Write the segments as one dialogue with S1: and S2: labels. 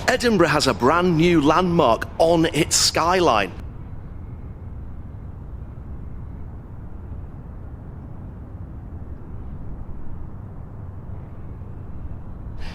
S1: Edinburgh has a brand new landmark on its skyline.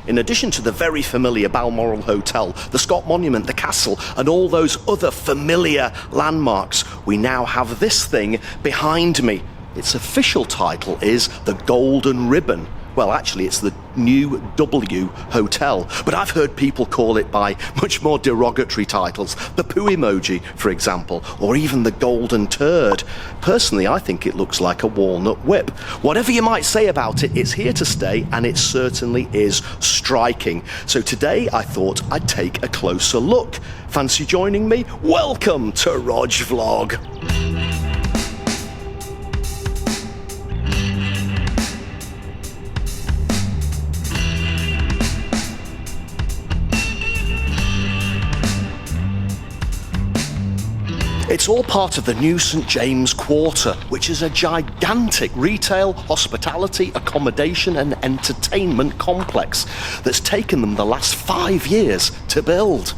S1: In addition to the very familiar Balmoral Hotel, the Scott Monument, the castle, and all those other familiar landmarks, we now have this thing behind me. Its official title is the Golden Ribbon. Well, actually, it's the New W Hotel, but I've heard people call it by much more derogatory titles, the poo emoji, for example, or even the Golden Turd. Personally, I think it looks like a walnut whip. Whatever you might say about it, it's here to stay, and it certainly is striking. So today, I thought I'd take a closer look. Fancy joining me? Welcome to Rog Vlog. It's all part of the new St James Quarter, which is a gigantic retail, hospitality, accommodation and entertainment complex that's taken them the last 5 years to build.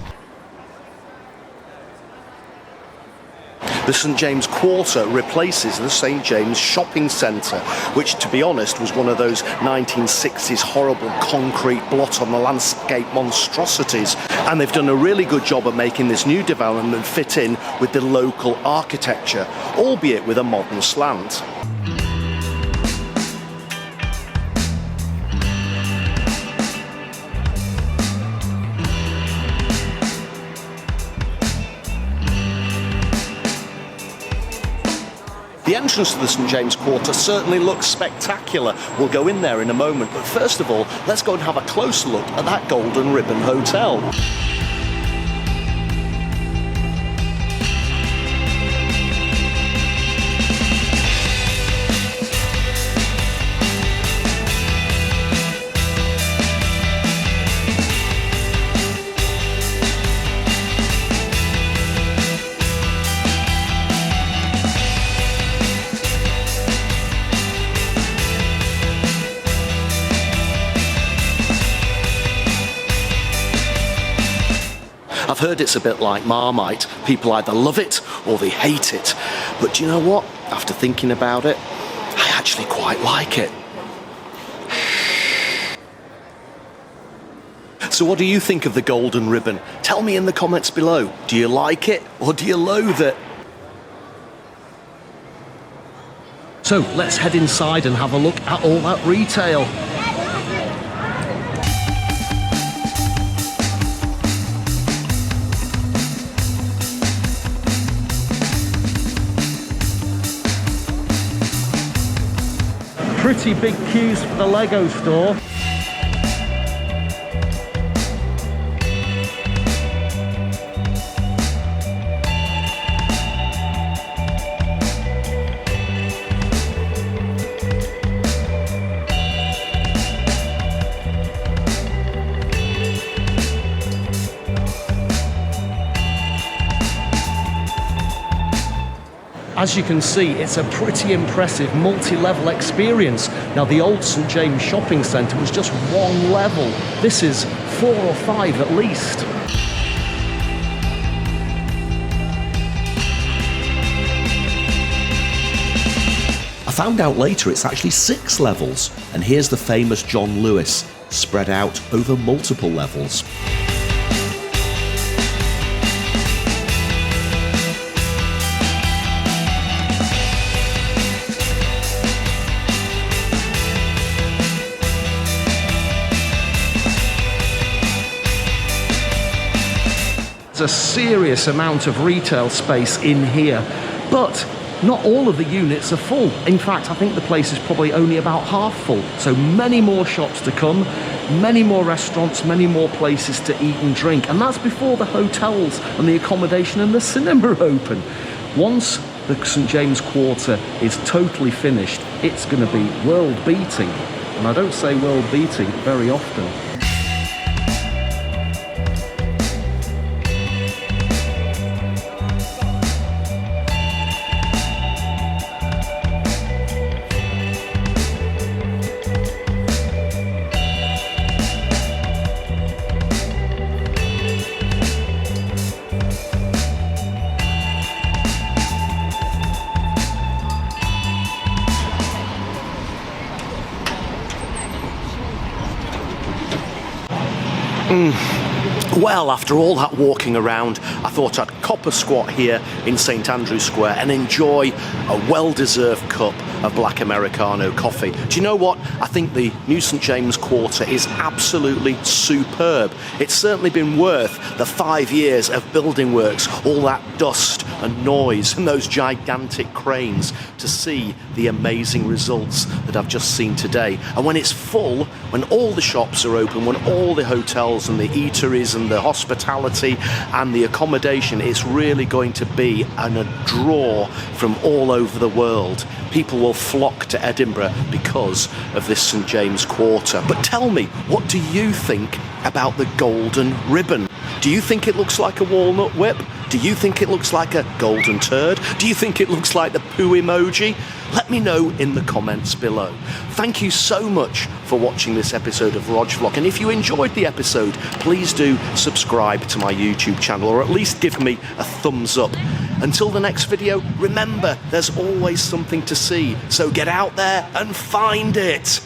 S1: The St James Quarter replaces the St James Shopping Centre, which, to be honest, was one of those 1960s horrible concrete blot on the landscape monstrosities. And they've done a really good job of making this new development fit in with the local architecture, albeit with a modern slant. The entrance to the St James Quarter certainly looks spectacular. We'll go in there in a moment, but first of all, let's go and have a closer look at that Golden Ribbon Hotel. I've heard it's a bit like Marmite. People either love it or they hate it. But do you know what? After thinking about it, I actually quite like it. So what do you think of the Golden Ribbon? Tell me in the comments below. Do you like it or do you loathe it? So let's head inside and have a look at all that retail. Pretty big queues for the Lego store. As you can see, it's a pretty impressive multi-level experience. Now, the old St James Shopping Centre was just one level. This is 4 or 5 at least. I found out later it's actually 6 levels, and here's the famous John Lewis, spread out over multiple levels. A serious amount of retail space in here, but not all of the units are full. In fact, I think the place is probably only about half full. So many more shops to come, many more restaurants, many more places to eat and drink. And that's before the hotels and the accommodation and the cinema open. Once the St James Quarter is totally finished, it's going to be world-beating. And I don't say world-beating very often. Well, after all that walking around, I thought I'd cop a squat here in St Andrew's Square and enjoy a well-deserved cup of black Americano coffee. Do you know what? I think the New St James Quarter is absolutely superb. It's certainly been worth the 5 years of building works, all that dust and noise and those gigantic cranes to see the amazing results that I've just seen today. And when it's full, when all the shops are open, when all the hotels and the eateries and the hospitality and the accommodation, it's really going to be a draw from all over the world. People will flock to Edinburgh because of this St James Quarter. But tell me, what do you think about the golden ribbon? Do you think it looks like a walnut whip? Do you think it looks like a golden turd? Do you think it looks like the poo emoji? Let me know in the comments below. Thank you so much for watching this episode of Rog Vlog. And if you enjoyed the episode, please do subscribe to my YouTube channel, or at least give me a thumbs up. Until the next video, remember, there's always something to see. So get out there and find it.